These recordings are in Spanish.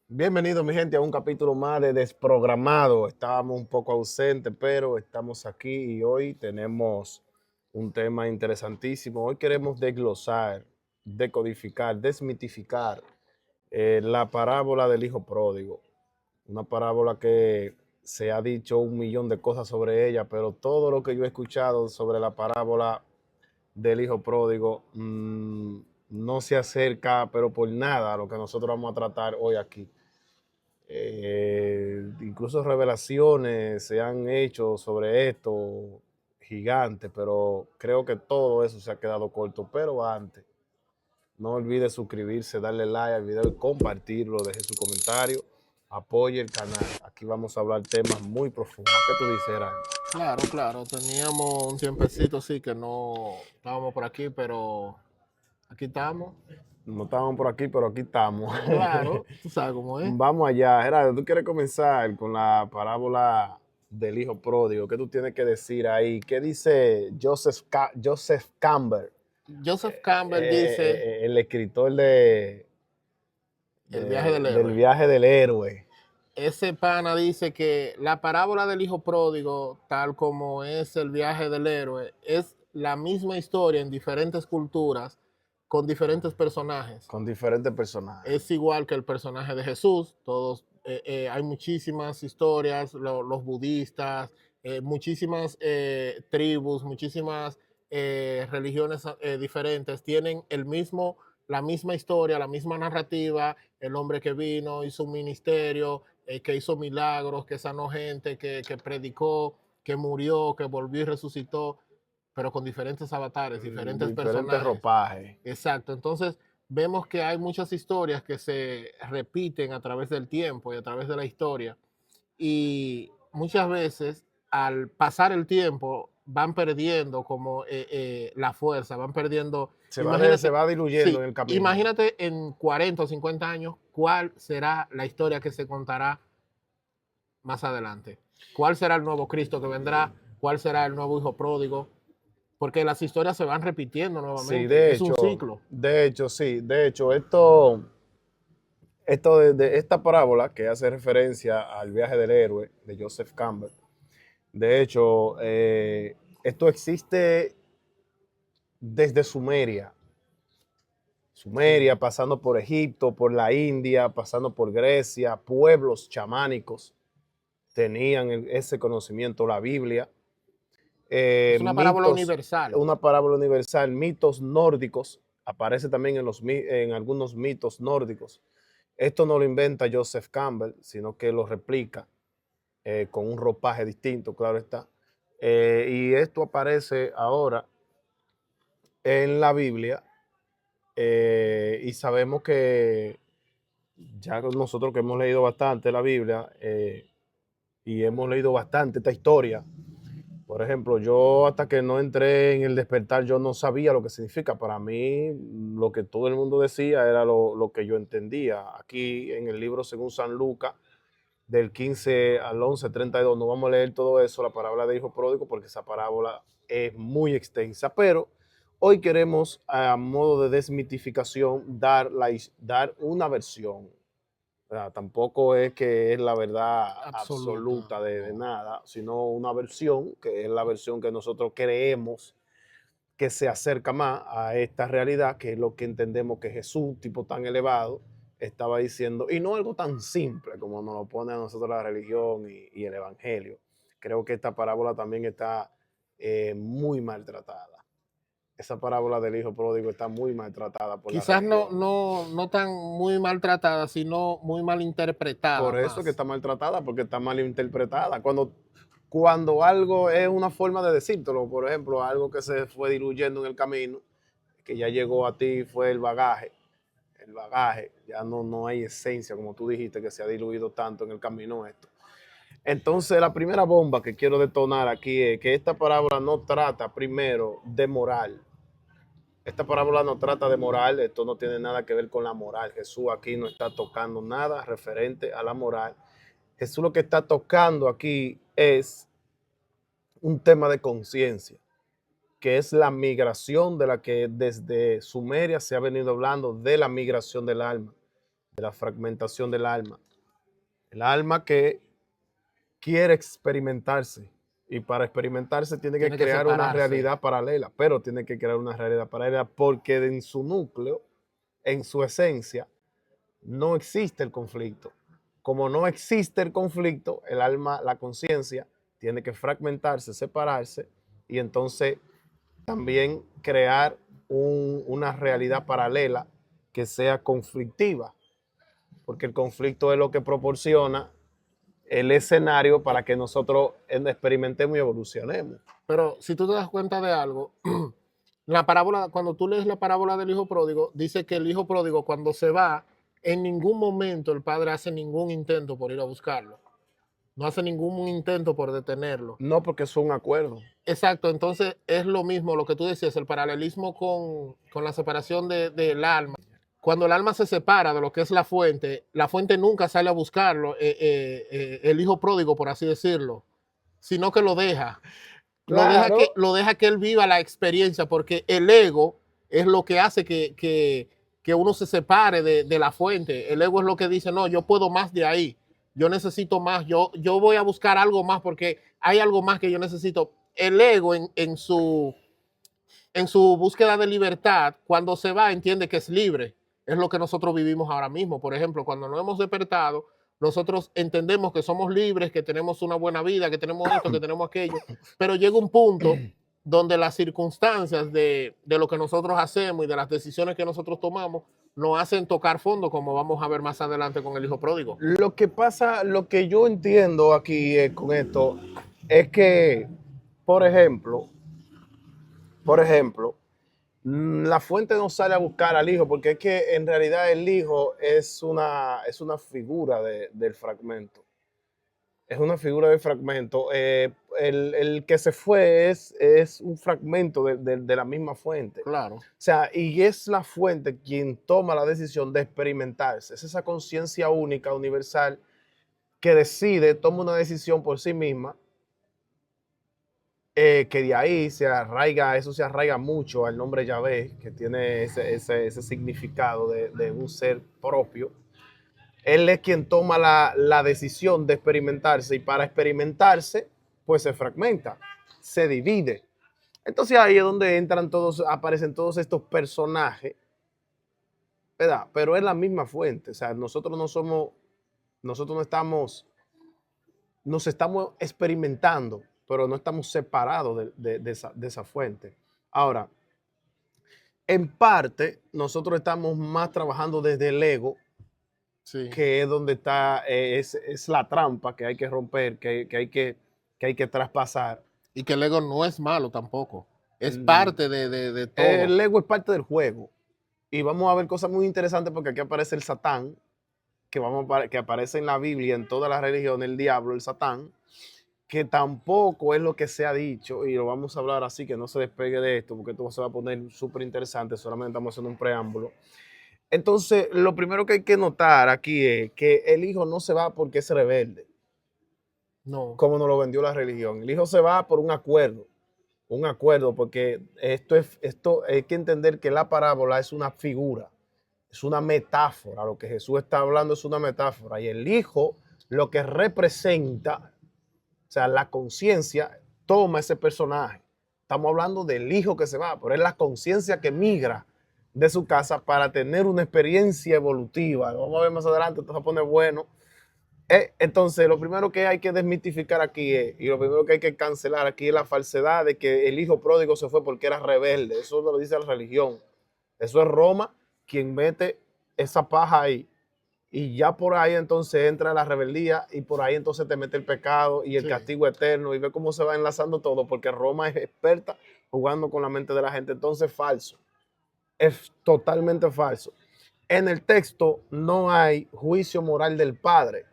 Bienvenido, mi gente, a un capítulo más de Desprogramado. Estábamos un poco ausentes, pero estamos aquí y hoy tenemos un tema interesantísimo. Hoy queremos desglosar, decodificar, desmitificar la parábola del hijo pródigo. Una parábola que se ha dicho un millón de cosas sobre ella, pero todo lo que yo he escuchado sobre la parábola del hijo pródigo no se acerca, pero por nada, a lo que nosotros vamos a tratar hoy aquí. Incluso revelaciones se han hecho sobre esto gigantes, pero creo que todo eso se ha quedado corto. Pero antes, no olvide suscribirse, darle like al video y compartirlo, deje su comentario, apoye el canal. Aquí vamos a hablar temas muy profundos. ¿Qué tú dices, Gerardo? Claro, claro, teníamos un tiempecito, sí, que no estábamos por aquí, pero aquí estamos. No estábamos por aquí, pero aquí estamos. Claro, tú sabes cómo es. Vamos allá, Gerardo. ¿Tú quieres comenzar con la parábola del hijo pródigo? ¿Qué tú tienes que decir ahí? ¿Qué dice Joseph Campbell, Joseph Campbell dice, el escritor de, el viaje del del héroe. viaje del héroe? Ese pana dice que la parábola del hijo pródigo, tal como es el viaje del héroe, es la misma historia en diferentes culturas, con diferentes personajes. Con diferentes personajes. Es igual que el personaje de Jesús, todos, hay muchísimas historias, los budistas, muchísimas tribus, muchísimas religiones diferentes tienen la misma historia, la misma narrativa, el hombre que vino, hizo un ministerio, que hizo milagros, que sanó gente, que predicó, que murió, que volvió y resucitó, pero con diferentes avatares, diferentes Diferentes personajes. ropajes. Exacto, entonces vemos que hay muchas historias que se repiten a través del tiempo y a través de la historia. Y muchas veces, al pasar el tiempo, van perdiendo como la fuerza, van perdiendo. Se Imagínate, va diluyendo sí, en el camino. imagínate en 40 o 50 años, ¿cuál será la historia que se contará más adelante? ¿Cuál será el nuevo Cristo que vendrá? ¿Cuál será el nuevo hijo pródigo? Porque las historias se van repitiendo Sí, nuevamente. Es un ciclo. sí, de hecho, de esta parábola que hace referencia al viaje del héroe de Joseph Campbell, de hecho, esto existe desde Sumeria, Sí. pasando por Egipto, por la India, pasando por Grecia, pueblos chamánicos tenían ese conocimiento, la Biblia, Es una parábola mitos, universal. una parábola universal, mitos nórdicos, aparece también en algunos mitos nórdicos. Esto no lo inventa Joseph Campbell, sino que lo replica con un ropaje distinto, claro está. Y esto aparece ahora en la Biblia y sabemos que ya nosotros que hemos leído bastante la Biblia y hemos leído bastante esta historia, por ejemplo, yo hasta que no entré en el despertar, yo no sabía lo que significa. Para mí, lo que todo el mundo decía era lo que yo entendía. Aquí en el libro según San Lucas, del 15 al 11:32, no vamos a leer todo eso, la parábola de hijo pródigo, porque esa parábola es muy extensa, pero hoy queremos, a modo de desmitificación, dar una versión. O sea, tampoco es que es la verdad Absoluta. absoluta de No. nada, sino una versión, que es la versión que nosotros creemos que se acerca más a esta realidad, que es lo que entendemos que Jesús, tipo tan elevado, estaba diciendo, y no algo tan simple como nos lo pone a nosotros la religión y el evangelio. Creo que esta parábola también está muy maltratada. Esa parábola del hijo pródigo está muy maltratada por la Quizás no, religión. no, no tan muy maltratada, sino muy mal interpretada Por eso que más. está maltratada, porque está mal interpretada. Cuando algo es una forma de decírtelo, por ejemplo, algo que se fue diluyendo en el camino, que ya llegó a ti, fue el bagaje, ya no hay esencia, como tú dijiste, que se ha diluido tanto en el camino esto. Entonces, la primera bomba que quiero detonar aquí es que esta parábola no trata primero de moral. Esta parábola no trata de moral, esto no tiene nada que ver con la moral. Jesús aquí no está tocando nada referente a la moral. Jesús lo que está tocando aquí es un tema de conciencia, que es la migración de la que desde Sumeria se ha venido hablando, de la migración del alma, de la fragmentación del alma. El alma que quiere experimentarse y para experimentarse tiene que Tiene que crear una separarse. realidad paralela, pero tiene que crear una realidad paralela porque en su núcleo, en su esencia, no existe el conflicto. Como no existe el conflicto, el alma, la conciencia, tiene que fragmentarse, separarse y entonces también crear una realidad paralela que sea conflictiva, porque el conflicto es lo que proporciona el escenario para que nosotros experimentemos y evolucionemos. Pero si tú te das cuenta de algo, la parábola, cuando tú lees la parábola del hijo pródigo, dice que el hijo pródigo cuando se va, en ningún momento el padre hace ningún intento por ir a buscarlo. No hace ningún intento por detenerlo. No, porque es un acuerdo. Exacto, entonces es lo mismo lo que tú decías, el paralelismo con la separación del alma. Cuando el alma se separa de lo que es la fuente nunca sale a buscarlo, el hijo pródigo, por así decirlo, sino que lo deja. Claro. Lo deja que él viva la experiencia, porque el ego es lo que hace que uno se separe de la fuente. El ego es lo que dice, no, yo puedo más de ahí, yo necesito más, yo voy a buscar algo más porque hay algo más que yo necesito. El ego en su búsqueda de libertad, cuando se va, entiende que es libre. Es lo que nosotros vivimos ahora mismo. Por ejemplo, cuando nos hemos despertado, nosotros entendemos que somos libres, que tenemos una buena vida, que tenemos esto, que tenemos aquello, pero llega un punto donde las circunstancias de lo que nosotros hacemos y de las decisiones que nosotros tomamos nos hacen tocar fondo, como vamos a ver más adelante con el hijo pródigo. Lo que pasa, lo que yo entiendo aquí con esto es que, por ejemplo, la fuente no sale a buscar al hijo porque es que en realidad el hijo es una figura del fragmento. Es una figura del fragmento. El que se fue es un fragmento de la misma fuente. Claro. O sea, y es la fuente quien toma la decisión de experimentarse. Es esa conciencia única, universal, que decide, toma una decisión por sí misma, que de ahí eso se arraiga mucho al nombre Yahvé, que tiene ese significado de un ser propio. Él es quien toma la decisión de experimentarse y para experimentarse, pues se fragmenta, se divide. Entonces ahí es donde aparecen todos estos personajes, ¿verdad? Pero es la misma fuente, o sea, nosotros no estamos, nos estamos experimentando, pero no estamos separados de esa fuente. Ahora, en parte, nosotros estamos más trabajando desde el ego, Sí. que es donde está, es la trampa que hay que romper, que hay que traspasar. Y que el ego no es malo tampoco. Es parte de todo. El ego es parte del juego. Y vamos a ver cosas muy interesantes porque aquí aparece el Satán, que aparece en la Biblia, en todas las religiones, el diablo, el Satán, que tampoco es lo que se ha dicho, y lo vamos a hablar así, que no se despegue de esto, porque esto se va a poner súper interesante, solamente estamos haciendo un preámbulo. Entonces, lo primero que hay que notar aquí es que el hijo no se va porque es rebelde, No. como nos lo vendió la religión. El hijo se va por un acuerdo, porque esto hay que entender que la parábola es una figura, es una metáfora. Lo que Jesús está hablando es una metáfora, y el hijo lo que representa, o sea, la conciencia toma ese personaje. Estamos hablando del hijo que se va, pero es la conciencia que migra de su casa para tener una experiencia evolutiva. Lo vamos a ver más adelante, esto se pone bueno. Entonces, lo primero que hay que desmitificar aquí y lo primero que hay que cancelar aquí es la falsedad de que el hijo pródigo se fue porque era rebelde. Eso lo dice la religión. Eso es Roma quien mete esa paja ahí. Y ya por ahí entonces entra la rebeldía y por ahí entonces te mete el pecado y el castigo eterno y ve cómo se va enlazando todo porque Roma es experta jugando con la mente de la gente. Entonces, falso. Es totalmente falso. En el texto no hay juicio moral del padre.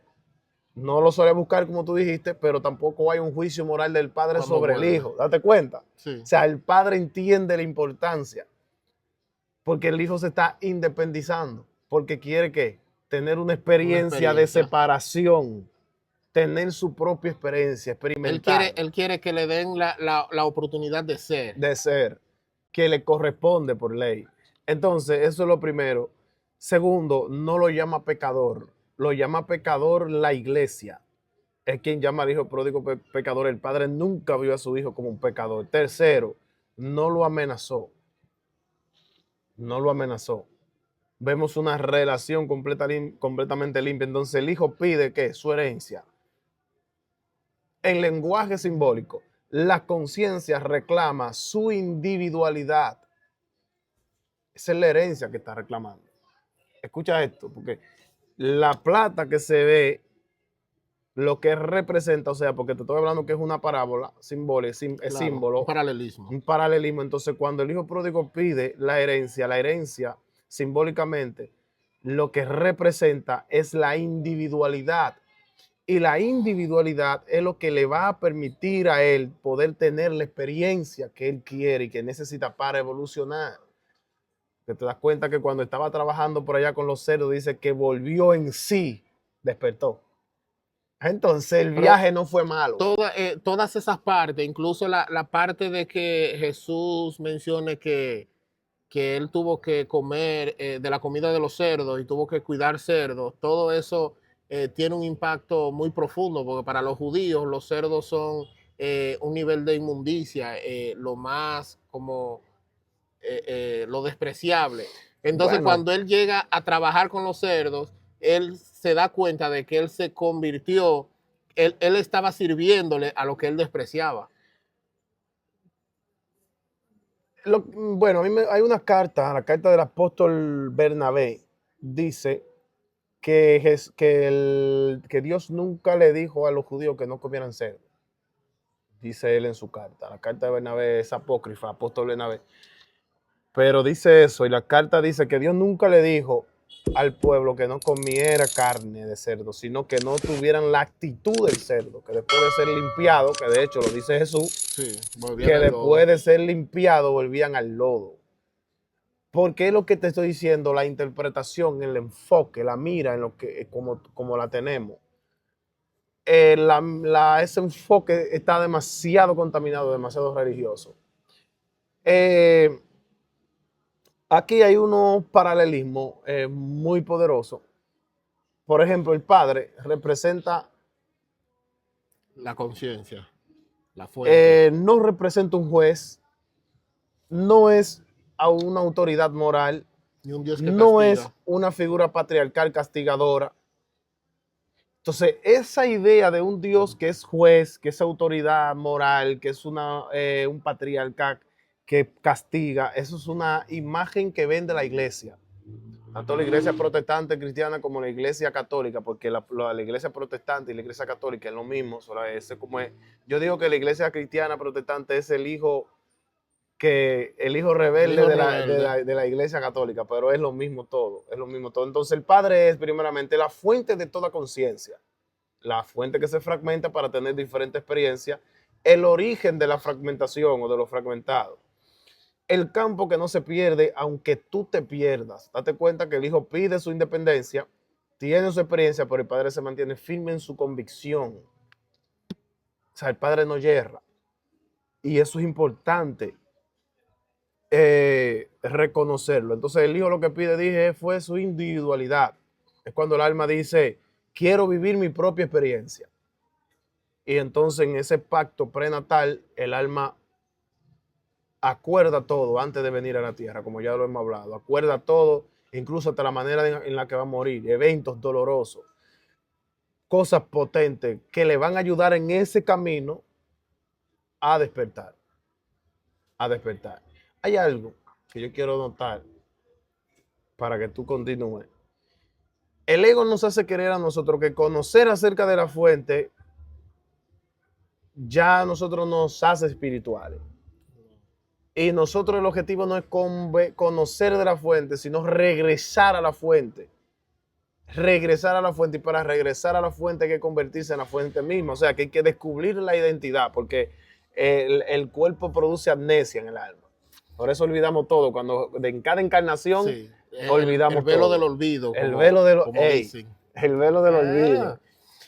No lo suele buscar como tú dijiste, pero tampoco hay un juicio moral del padre sobre el hijo. Date cuenta. Sí. O sea, el padre entiende la importancia porque el hijo se está independizando, porque quiere que tener una experiencia de separación, tener su propia experiencia, experimentar. Él quiere que le den la oportunidad de ser. De ser, que le corresponde por ley. Entonces, eso es lo primero. Segundo, no lo llama pecador, lo llama pecador la iglesia. Es quien llama al hijo pródigo pecador. El padre nunca vio a su hijo como un pecador. Tercero, no lo amenazó. No lo amenazó. Vemos una relación completamente limpia. Entonces el hijo pide que su herencia. En lenguaje simbólico, la conciencia reclama su individualidad. Esa es la herencia que está reclamando. Escucha esto, porque la plata que se ve, lo que representa, o sea, porque te estoy hablando que es una parábola simbólica, es Claro, símbolo, un paralelismo. un paralelismo. Entonces, cuando el hijo pródigo pide la herencia simbólicamente, lo que representa es la individualidad. Y la individualidad es lo que le va a permitir a él poder tener la experiencia que él quiere y que necesita para evolucionar. Que te das cuenta que cuando estaba trabajando por allá con los cerdos, dice que volvió en sí, despertó. Entonces el Pero viaje no fue malo. todas esas partes, incluso la parte de que Jesús mencione que él tuvo que comer de la comida de los cerdos y tuvo que cuidar cerdos, todo eso tiene un impacto muy profundo, porque para los judíos los cerdos son un nivel de inmundicia, lo más como lo despreciable. Entonces, Bueno, cuando él llega a trabajar con los cerdos, él se da cuenta de que él se convirtió, él estaba sirviéndole a lo que él despreciaba. bueno, hay una carta, la carta del apóstol Bernabé, dice que Dios nunca le dijo a los judíos que no comieran cerdo. Dice él en su carta. La carta de Bernabé es apócrifa, apóstol Bernabé. Pero dice eso, y la carta dice que Dios nunca le dijo al pueblo que no comiera carne de cerdo, sino que no tuvieran la actitud del cerdo, que después de ser limpiado, que de hecho lo dice Jesús, Sí, que después de ser limpiado volvían al lodo. Porque es lo que te estoy diciendo, la interpretación, el enfoque, la mira en lo que, como la tenemos. Ese enfoque está demasiado contaminado, demasiado religioso. Aquí hay unos paralelismos muy poderosos. Por ejemplo, el padre representa, la conciencia, la fuente. no representa un juez, no es a una autoridad moral, Y un Dios que no es castiga. una figura patriarcal castigadora. Entonces, esa idea de un Dios que es juez, que es autoridad moral, que es un patriarca que castiga, eso es una imagen que vende la iglesia. Tanto la iglesia protestante cristiana como la iglesia católica, porque la iglesia protestante y la iglesia católica es lo mismo. Yo digo que la iglesia cristiana protestante es el hijo El rebelde hijo rebelde. de la iglesia católica, pero es lo mismo todo, es lo mismo todo. Entonces el Padre es primeramente la fuente de toda conciencia, la fuente que se fragmenta para tener diferentes experiencias, el origen de la fragmentación o de lo fragmentado. El campo que no se pierde, aunque tú te pierdas. Date cuenta que el hijo pide su independencia, tiene su experiencia, pero el padre se mantiene firme en su convicción. O sea, el padre no yerra. Y eso es importante reconocerlo. Entonces el hijo lo que pide, dije, fue su individualidad. Es cuando el alma dice, quiero vivir mi propia experiencia. Y entonces en ese pacto prenatal, el alma acuerda todo antes de venir a la tierra, como ya lo hemos hablado, acuerda todo, incluso hasta la manera en la que va a morir, eventos dolorosos, cosas potentes que le van a ayudar en ese camino a despertar, a despertar. Hay algo que yo quiero notar para que tú continúes. El ego nos hace creer a nosotros que conocer acerca de la fuente ya a nosotros nos hace espirituales. Y nosotros el objetivo no es conocer de la fuente, sino regresar a la fuente. Regresar a la fuente. Y para regresar a la fuente hay que convertirse en la fuente misma. O sea, que hay que descubrir la identidad, porque el cuerpo produce amnesia en el alma. Por eso olvidamos todo. Cuando en cada encarnación Sí, olvidamos el velo todo. del olvido, El velo del como dicen. el velo del olvido.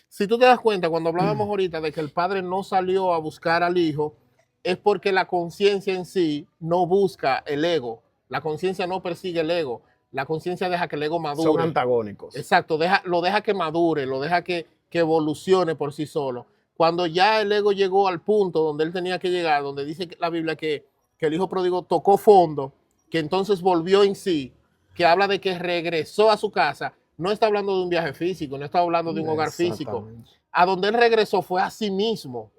Si tú te das cuenta, cuando hablábamos ahorita de que el padre no salió a buscar al hijo, es porque la conciencia en sí no busca el ego. La conciencia no persigue el ego. La conciencia deja que el ego Son madure. antagónicos. Exacto, lo deja que madure, lo deja que evolucione por sí solo. Cuando ya el ego llegó al punto donde él tenía que llegar, donde dice la Biblia que el hijo pródigo tocó fondo, que entonces volvió en sí, que habla de que regresó a su casa, no está hablando de un viaje físico, no está hablando de un hogar físico. Exactamente. A donde él regresó fue a sí mismo.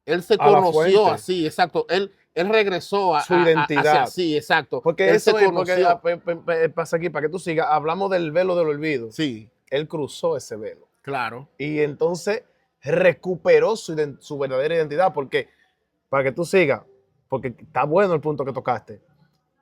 Él se A la conoció fuente. así, exacto. Él regresó Su identidad. hacia sí, exacto. Porque él eso se es, porque conoció. pasa aquí, para que tú sigas, hablamos del velo del olvido. Sí, Él cruzó ese velo. claro. Y entonces recuperó su verdadera identidad. Porque, para que tú sigas, porque está bueno el punto que tocaste.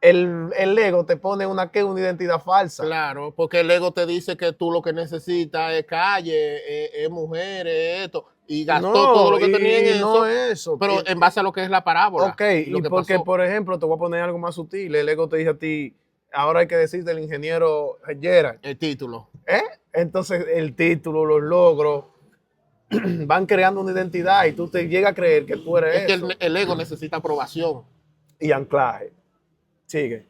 El ego te pone una identidad falsa. Claro, porque el ego te dice que tú lo que necesitas es calle, es mujer, es esto, y gastó todo lo que tenía en eso, no es eso. pero en base a lo que es la parábola. Ok, lo y que porque, pasó. por ejemplo, te voy a poner algo más sutil. El ego te dice a ti, ahora hay que decirte el ingeniero Gerard. El título. Entonces, el título, los logros, van creando una identidad y tú te llegas a creer que tú eres Es que eso. el ego necesita aprobación. Y anclaje. Sigue.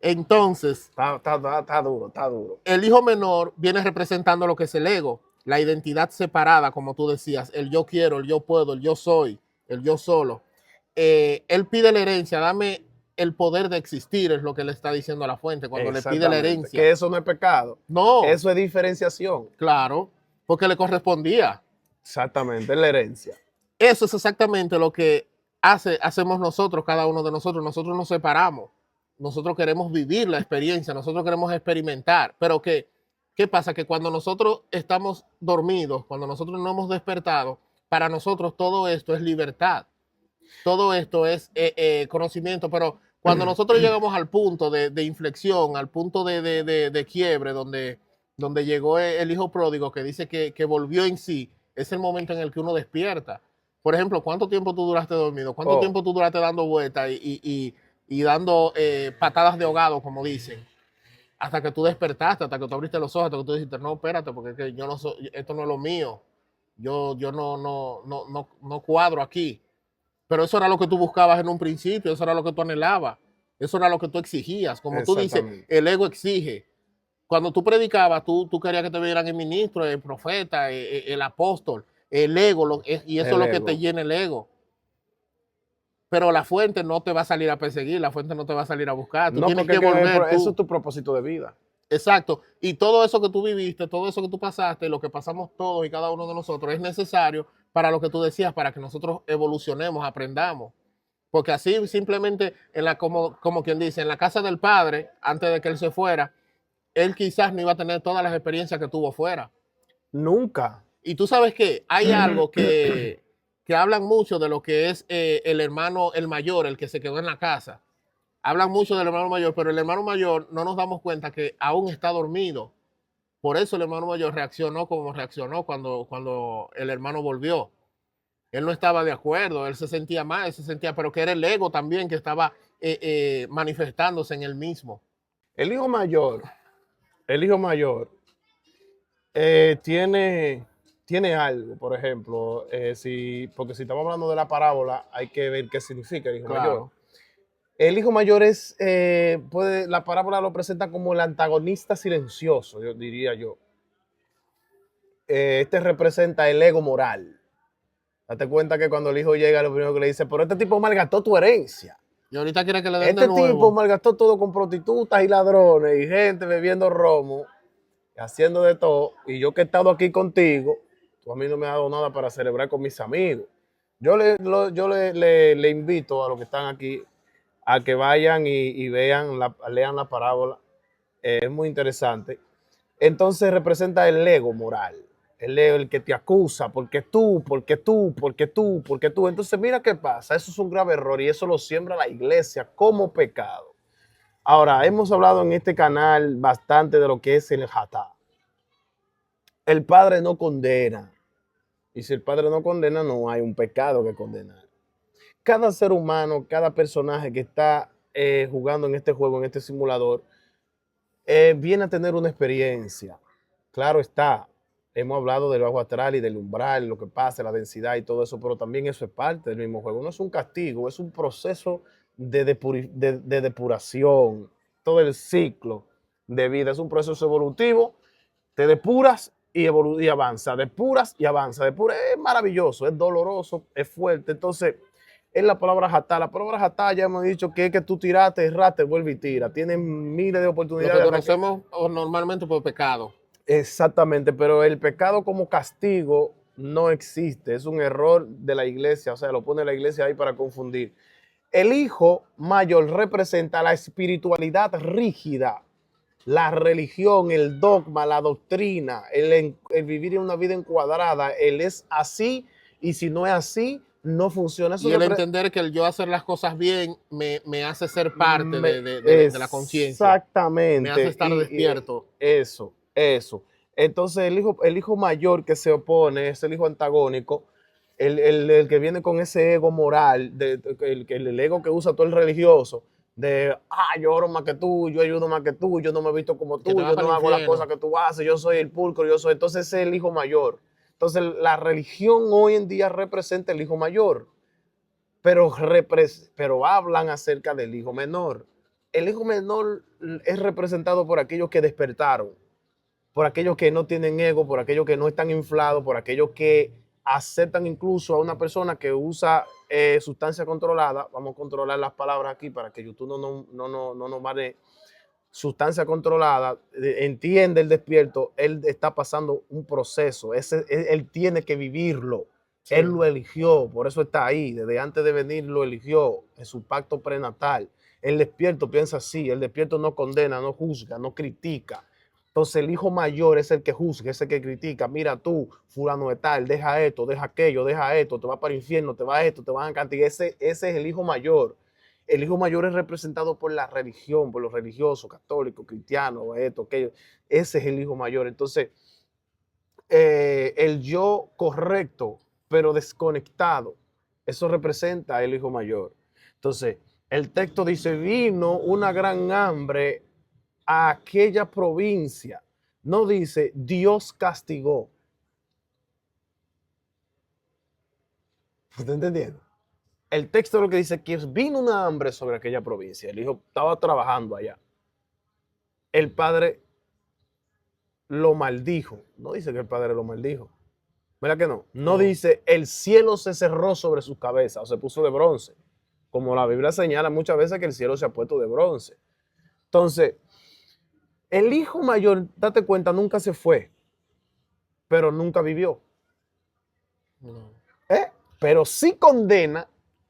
Entonces, Está duro, está duro. el hijo menor viene representando lo que es el ego, la identidad separada, como tú decías, el yo quiero, el yo puedo, el yo soy, el yo solo. Él pide la herencia, dame el poder de existir, es lo que le está diciendo a la fuente cuando le pide la herencia. Que eso no es pecado. No. Eso es diferenciación. Claro, porque le correspondía. Exactamente, es la herencia. Eso es exactamente lo que hacemos nosotros, cada uno de nosotros. Nosotros nos separamos. Nosotros queremos vivir la experiencia, nosotros queremos experimentar. Pero ¿qué pasa? Que cuando nosotros estamos dormidos, cuando nosotros no hemos despertado, para nosotros todo esto es libertad. Todo esto es conocimiento. Pero cuando nosotros llegamos al punto de inflexión, al punto de quiebre, donde llegó el hijo pródigo que dice que volvió en sí, es el momento en el que uno despierta. Por ejemplo, ¿cuánto tiempo tú duraste dormido? ¿Cuánto tiempo tú duraste dando vueltas y dando patadas de ahogado, como dicen? Hasta que tú despertaste, hasta que tú abriste los ojos, hasta que tú dijiste, no, espérate, porque es que yo no soy, esto no es lo mío. Yo no cuadro aquí. Pero eso era lo que tú buscabas en un principio, eso era lo que tú anhelabas, eso era lo que tú exigías. Como tú dices, el ego exige. Cuando tú predicabas, tú querías que te vieran el ministro, el profeta, el apóstol, el ego, y eso es lo que te llena el ego. Pero la fuente no te va a salir a perseguir, la fuente no te va a salir a buscar. Tú tienes que volver. Eso es tu propósito de vida. Exacto. Y todo eso que tú viviste, todo eso que tú pasaste, lo que pasamos todos y cada uno de nosotros, es necesario para lo que tú decías, para que nosotros evolucionemos, aprendamos. Porque así simplemente, como quien dice, en la casa del padre, antes de que él se fuera, él quizás no iba a tener todas las experiencias que tuvo fuera. Nunca. Y tú sabes que hay algo que hablan mucho de lo que es el hermano, el mayor, el que se quedó en la casa. Hablan mucho del hermano mayor, pero el hermano mayor no nos damos cuenta que aún está dormido. Por eso el hermano mayor reaccionó como reaccionó cuando el hermano volvió. Él no estaba de acuerdo, él se sentía mal, él se sentía, pero que era el ego también que estaba manifestándose en él mismo. El hijo mayor tiene algo, por ejemplo, porque si estamos hablando de la parábola, hay que ver qué significa el hijo mayor. El hijo mayor la parábola lo presenta como el antagonista silencioso, yo diría yo. Este representa el ego moral. Date cuenta que cuando el hijo llega, lo primero que le dice, pero este tipo malgastó tu herencia. Y ahorita quiere que le den de nuevo. Este tipo malgastó todo con prostitutas y ladrones y gente bebiendo romo, haciendo de todo. Y yo que he estado aquí contigo, tú a mí no me has dado nada para celebrar con mis amigos. Yo le invito a los que están aquí a que vayan y lean la parábola. Es muy interesante. Entonces representa el ego moral. El que te acusa, porque tú. Entonces mira qué pasa. Eso es un grave error y eso lo siembra la iglesia como pecado. Ahora, hemos hablado en este canal bastante de lo que es el hatá. El Padre no condena. Y si el Padre no condena, no hay un pecado que condenar. Cada ser humano, cada personaje que está jugando en este juego, en este simulador, viene a tener una experiencia. Claro está, hemos hablado del bajo astral y del umbral, lo que pasa, la densidad y todo eso, pero también eso es parte del mismo juego. No es un castigo, es un proceso de depuración, todo el ciclo de vida. Es un proceso evolutivo, te depuras y avanza, depuras y avanza, depuras. Es maravilloso, es doloroso, es fuerte. Entonces, es la palabra jatá. La palabra jatá ya hemos dicho que es que tú tiraste, erraste, vuelve y tira. Tienes miles de Lo oportunidades. que conocemos normalmente por pecado. Exactamente, pero el pecado como castigo no existe. Es un error de la iglesia, o sea, lo pone la iglesia ahí para confundir. El hijo mayor representa la espiritualidad rígida, la religión, el dogma, la doctrina, el vivir en una vida encuadrada. Él es así y si no es así, no funciona. Eso Y el entender que el yo hacer las cosas bien me hace ser parte de la conciencia. Exactamente. Me hace estar despierto. Eso. Entonces el hijo mayor que se opone es el hijo antagónico, el que viene con ese ego moral, el ego que usa todo el religioso, yo oro más que tú, yo ayudo más que tú, yo no me he visto como tú, yo no hago las cosas que tú haces, yo soy el pulcro, entonces ese es el hijo mayor. Entonces la religión hoy en día representa el hijo mayor, pero hablan acerca del hijo menor. El hijo menor es representado por aquellos que despertaron, por aquellos que no tienen ego, por aquellos que no están inflados, por aquellos que aceptan incluso a una persona que usa sustancia controlada. Vamos a controlar las palabras aquí para que YouTube no nos mane. Sustancia controlada, entiende el despierto, él está pasando un proceso, él tiene que vivirlo. Sí. Él lo eligió, por eso está ahí, desde antes de venir lo eligió en su pacto prenatal. El despierto piensa así, el despierto no condena, no juzga, no critica. Entonces el hijo mayor es el que juzga, es el que critica. Mira tú, fulano de tal, deja esto, deja aquello, deja esto, te vas para el infierno, te vas a esto, te vas a castigar. Ese es el hijo mayor. El hijo mayor es representado por la religión, por los religiosos, católicos, cristianos, esto, aquello. Ese es el hijo mayor. Entonces, el yo correcto, pero desconectado, eso representa el hijo mayor. Entonces, el texto dice, vino una gran hambre a aquella provincia. No dice, Dios castigó. ¿Está entendiendo? El texto lo que dice que vino una hambre sobre aquella provincia. El hijo estaba trabajando allá. El padre lo maldijo. No dice que el padre lo maldijo. ¿Verdad que no? No dice el cielo se cerró sobre su cabeza o se puso de bronce. Como la Biblia señala muchas veces que el cielo se ha puesto de bronce. Entonces, el hijo mayor, date cuenta, nunca se fue, pero nunca vivió. No. Pero sí condena.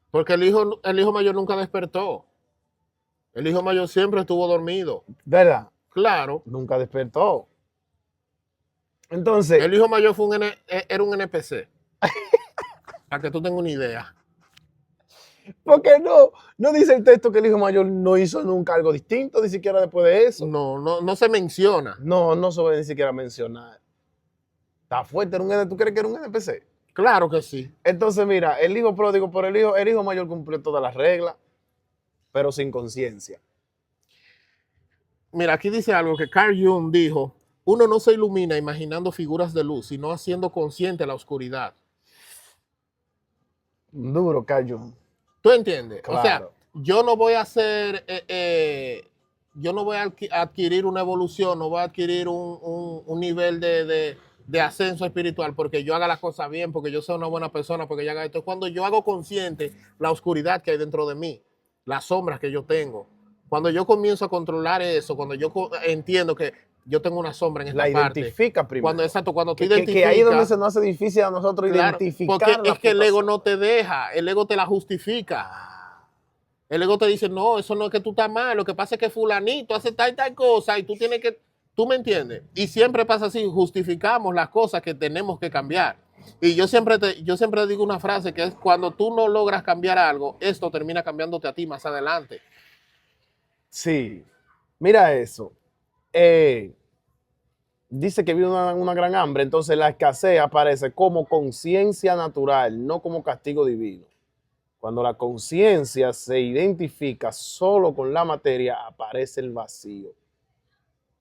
Porque el hijo mayor nunca despertó. El hijo mayor siempre estuvo dormido. ¿Verdad? Claro. Nunca despertó. Entonces. El hijo mayor era un NPC. Para que tú tengas una idea. Porque no dice el texto que el hijo mayor no hizo nunca algo distinto, ni siquiera después de eso. No se menciona. No se puede ni siquiera mencionar. Está fuerte. ¿Tú crees que era un NPC? Claro que sí. Entonces, mira, el hijo pródigo por el hijo mayor cumplió todas las reglas, pero sin conciencia. Mira, aquí dice algo que Carl Jung dijo: uno no se ilumina imaginando figuras de luz, sino haciendo consciente la oscuridad. Duro, Carl Jung. ¿Tú entiendes? Claro. O sea, yo no voy a hacer, yo no voy a adquirir una evolución, no voy a adquirir un nivel de ascenso espiritual porque yo haga las cosas bien, porque yo sea una buena persona, porque yo haga esto. Cuando yo hago consciente la oscuridad que hay dentro de mí, las sombras que yo tengo, cuando yo comienzo a controlar eso, cuando yo entiendo que yo tengo una sombra en esta parte. La identifica primero. Cuando tú identificas. Que ahí es donde se nos hace difícil a nosotros identificar. Porque es que el ego no te deja, el ego te la justifica. El ego te dice, no, eso no es que tú estás mal, lo que pasa es que fulanito hace tal cosa y tú tienes que, ¿tú me entiendes? Y siempre pasa así, justificamos las cosas que tenemos que cambiar. Y yo siempre digo una frase que es, cuando tú no logras cambiar algo, esto termina cambiándote a ti más adelante. Sí, mira eso. Dice que vino una gran hambre, entonces la escasez aparece como conciencia natural, no como castigo divino. Cuando la conciencia se identifica solo con la materia, aparece el vacío.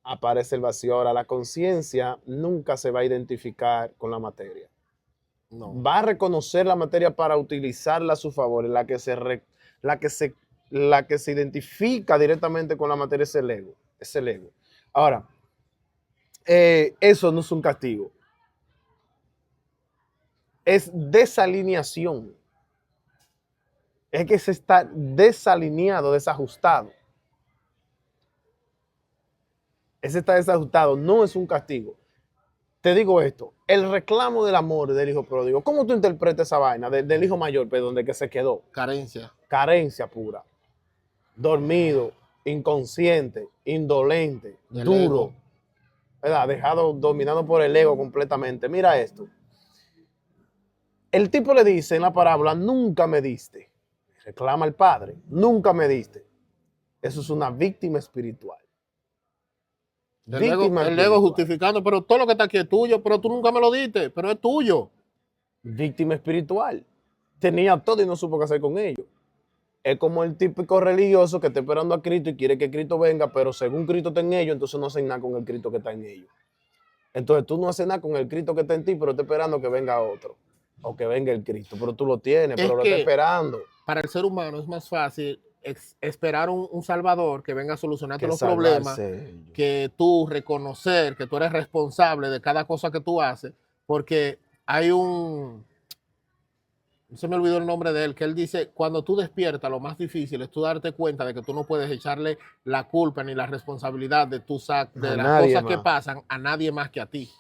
Aparece el vacío. Ahora, la conciencia nunca se va a identificar con la materia. No. Va a reconocer la materia para utilizarla a su favor. La que se identifica directamente con la materia es el ego. Es el ego. Ahora, eso no es un castigo. Es desalineación. Es que se está desalineado, desajustado. Ese está desajustado, no es un castigo. Te digo esto, el reclamo del amor del hijo pródigo, ¿cómo tú interpretas esa vaina del hijo mayor, perdón, de que se quedó? Carencia. Carencia pura. Dormido, inconsciente, indolente, Del duro, ego. ¿verdad? Dejado, dominado por el ego completamente. Mira esto. El tipo le dice en la parábola, nunca me diste. Reclama al padre, nunca me diste. Eso es una víctima espiritual. Víctima El ego espiritual. justificando, pero todo lo que está aquí es tuyo, pero tú nunca me lo diste, pero es tuyo. Víctima espiritual. Tenía todo y no supo qué hacer con ello. Es como el típico religioso que está esperando a Cristo y quiere que Cristo venga, pero según Cristo está en ellos, entonces no hacen nada con el Cristo que está en ellos. Entonces tú no haces nada con el Cristo que está en ti, pero está esperando que venga otro. O que venga el Cristo. Pero tú lo tienes, pero lo está esperando. Para el ser humano es más fácil esperar un salvador que venga a solucionarte Que los problemas, salvarse ellos. que tú reconocer que tú eres responsable de cada cosa que tú haces, porque hay no se me olvidó el nombre de él, que él dice, cuando tú despiertas, lo más difícil es tú darte cuenta de que tú no puedes echarle la culpa ni la responsabilidad de A las nadie cosas que más. pasan a nadie más que a ti.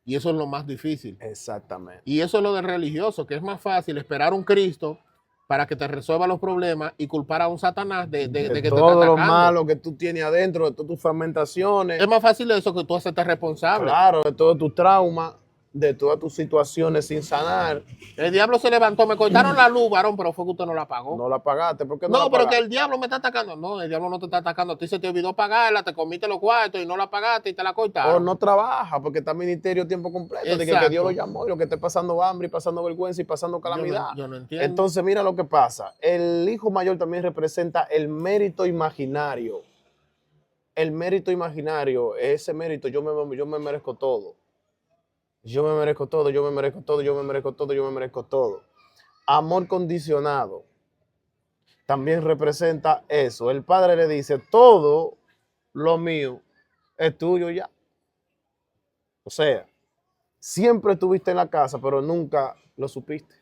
Y eso es lo más difícil. Exactamente. Y eso es lo del religioso, que es más fácil esperar un Cristo para que te resuelva los problemas y culpar a un Satanás de que te está todo lo atacando. malo que tú tienes adentro, de todas tus fragmentaciones. Es más fácil eso que tú hacerte responsable. Claro, de todos tus traumas, de todas tus situaciones sin sanar. El diablo se levantó, me cortaron la luz, varón, pero fue que usted no la pagó. No la pagaste. ¿Por qué no No, la pero pagaste? que el diablo me está atacando. No, el diablo no te está atacando. A ti se te olvidó pagarla, te comiste los cuartos y no la pagaste y te la O cortaron. no trabaja porque está ministerio a tiempo completo. De que Dios lo llamó y lo que esté pasando hambre y pasando vergüenza y pasando calamidad. Yo no entiendo. Entonces, mira lo que pasa. El hijo mayor también representa el mérito imaginario. El mérito imaginario, ese mérito, yo me merezco todo. Yo me merezco todo, yo me merezco todo, yo me merezco todo, yo me merezco todo. Amor condicionado también representa eso. El padre le dice, todo lo mío es tuyo ya. O sea, siempre estuviste en la casa, pero nunca lo supiste.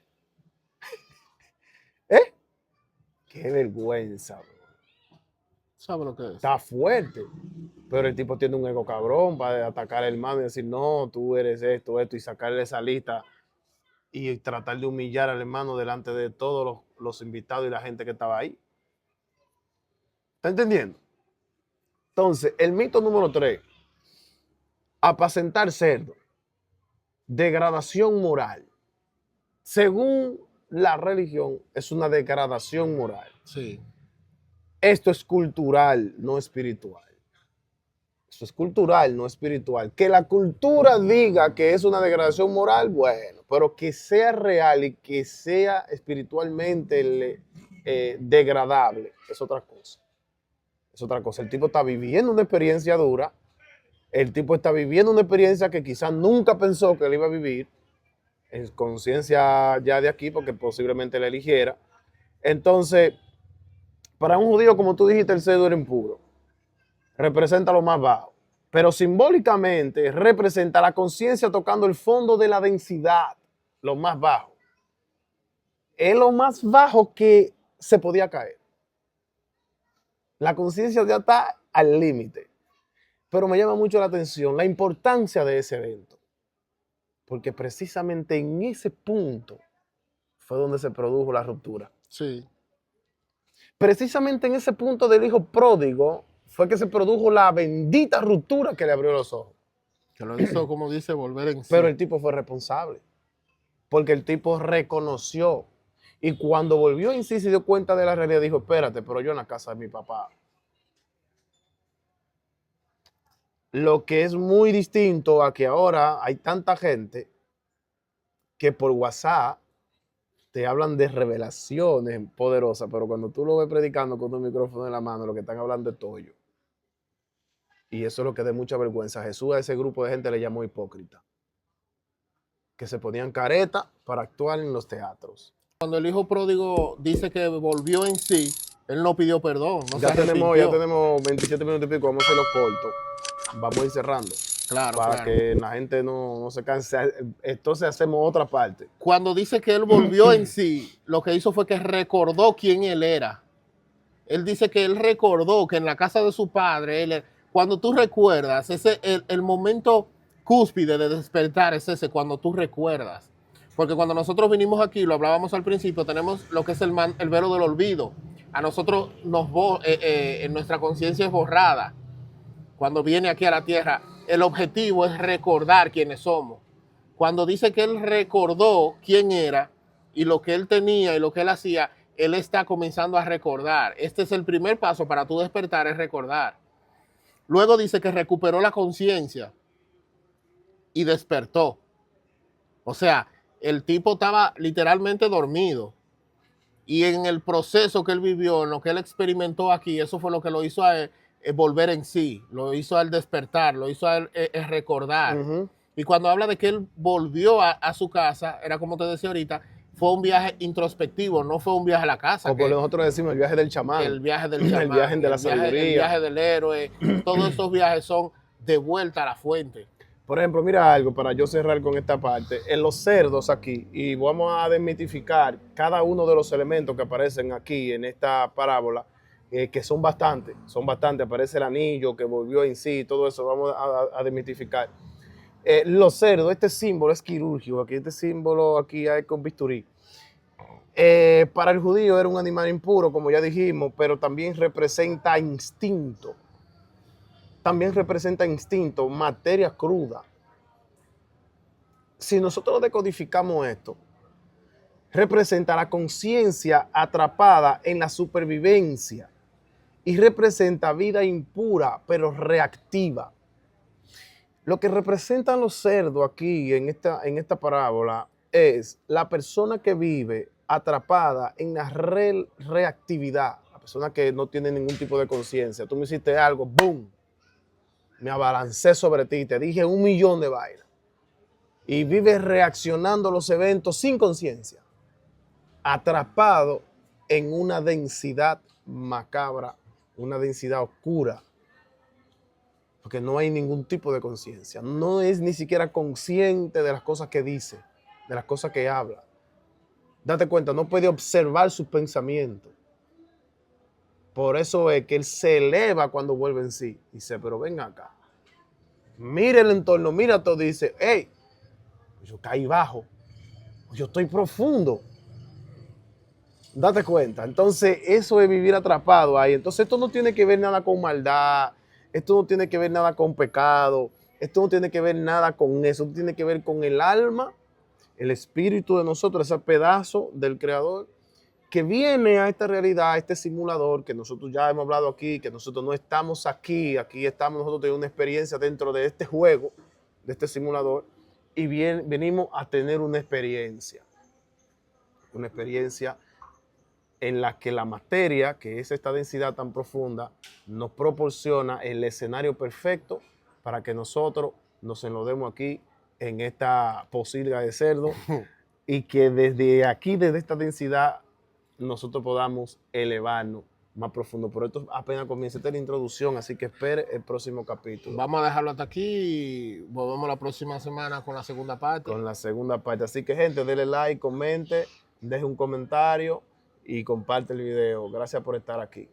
¿Eh? Qué vergüenza, bro. ¿Sabe lo que es? Está fuerte. Pero el tipo tiene un ego cabrón para atacar al hermano y decir, no, tú eres esto, y sacarle esa lista y tratar de humillar al hermano delante de todos los invitados y la gente que estaba ahí. ¿Está entendiendo? Entonces, el mito número 3, apacentar cerdo, degradación moral. Según la religión, es una degradación moral. Sí. Esto es cultural, no espiritual. Esto es cultural, no espiritual. Que la cultura diga que es una degradación moral, bueno, pero que sea real y que sea espiritualmente degradable, es otra cosa. Es otra cosa. El tipo está viviendo una experiencia dura. El tipo está viviendo una experiencia que quizás nunca pensó que él iba a vivir. En conciencia ya de aquí, porque posiblemente la eligiera. Entonces, para un judío, como tú dijiste, el cerdo era impuro. Representa lo más bajo. Pero simbólicamente representa la conciencia tocando el fondo de la densidad, lo más bajo. Es lo más bajo que se podía caer. La conciencia ya está al límite. Pero me llama mucho la atención la importancia de ese evento. Porque precisamente en ese punto fue donde se produjo la ruptura. Sí. Precisamente en ese punto del hijo pródigo fue que se produjo la bendita ruptura que le abrió los ojos. Que lo hizo, como dice, volver en sí. Pero el tipo fue responsable. Porque el tipo reconoció. Y cuando volvió en sí se dio cuenta de la realidad, dijo, espérate, pero yo en la casa de mi papá. Lo que es muy distinto a que ahora hay tanta gente que por WhatsApp te hablan de revelaciones poderosas, pero cuando tú lo ves predicando con un micrófono en la mano, lo que están hablando es toyo. Y eso es lo que da mucha vergüenza. Jesús a ese grupo de gente le llamó hipócrita. Que se ponían careta para actuar en los teatros. Cuando el hijo pródigo dice que volvió en sí, él no pidió perdón. No Ya se tenemos arrepintió. 27 minutos y pico, vamos a hacerlo corto. vamos a ir cerrando Claro, para claro. que la gente no se canse. Entonces hacemos otra parte. Cuando dice que él volvió en sí, lo que hizo fue que recordó quién él era. Él dice que él recordó que en la casa de su padre, cuando tú recuerdas, el momento cúspide de despertar es ese, cuando tú recuerdas. Porque cuando nosotros vinimos aquí, lo hablábamos al principio, tenemos lo que es el velo del olvido. A nosotros en nuestra conciencia es borrada. Cuando viene aquí a la tierra, el objetivo es recordar quiénes somos. Cuando dice que él recordó quién era y lo que él tenía y lo que él hacía, él está comenzando a recordar. Este es el primer paso para tú despertar, es recordar. Luego dice que recuperó la conciencia y despertó. O sea, el tipo estaba literalmente dormido. Y en el proceso que él vivió, en lo que él experimentó aquí, eso fue lo que lo hizo a él, volver en sí, lo hizo al despertar, lo hizo a él recordar. Y cuando habla de que él volvió a su casa, era como te decía ahorita, fue un viaje introspectivo, no fue un viaje a la casa. Como nosotros decimos, el viaje del chamán. El viaje del chamán. El viaje de la sabiduría. El viaje del héroe. Todos esos viajes son de vuelta a la fuente. Por ejemplo, mira algo para yo cerrar con esta parte. En los cerdos aquí, y vamos a desmitificar cada uno de los elementos que aparecen aquí en esta parábola, que son bastantes, aparece el anillo que volvió en sí, todo eso vamos a desmitificar. Los cerdos, este símbolo es quirúrgico, aquí este símbolo aquí hay con bisturí. Para el judío era un animal impuro, como ya dijimos, pero también representa instinto. También representa instinto, materia cruda. Si nosotros decodificamos esto, representa la conciencia atrapada en la supervivencia y representa vida impura, pero reactiva. Lo que representan los cerdos aquí en esta parábola es la persona que vive atrapada en la reactividad, la persona que no tiene ningún tipo de conciencia. Tú me hiciste algo, ¡boom! Me abalancé sobre ti, te dije 1.000.000 de vainas. Y vive reaccionando a los eventos sin conciencia, atrapado en una densidad macabra, una densidad oscura, porque no hay ningún tipo de conciencia. No es ni siquiera consciente de las cosas que dice, de las cosas que habla. Date cuenta, no puede observar sus pensamientos. Por eso es que él se eleva cuando vuelve en sí. Dice, pero ven acá. Mira el entorno, mira todo. Dice, hey, yo caí bajo. Yo estoy profundo. Date cuenta. Entonces, eso es vivir atrapado ahí. Entonces, esto no tiene que ver nada con maldad. Esto no tiene que ver nada con pecado. Esto no tiene que ver nada con eso. Esto tiene que ver con el alma, el espíritu de nosotros, ese pedazo del Creador que viene a esta realidad, a este simulador que nosotros ya hemos hablado aquí, que nosotros no estamos aquí estamos nosotros teniendo una experiencia dentro de este juego, de este simulador, y venimos a tener una experiencia en la que la materia, que es esta densidad tan profunda, nos proporciona el escenario perfecto para que nosotros nos enlodemos aquí en esta posilga de cerdo y que desde aquí, desde esta densidad, nosotros podamos elevarnos más profundo. Pero esto apenas comienza, esta es la introducción, así que espere el próximo capítulo. Vamos a dejarlo hasta aquí y volvemos la próxima semana con la segunda parte. Con la segunda parte. Así que, gente, denle like, comente, deje un comentario y comparte el video. Gracias por estar aquí.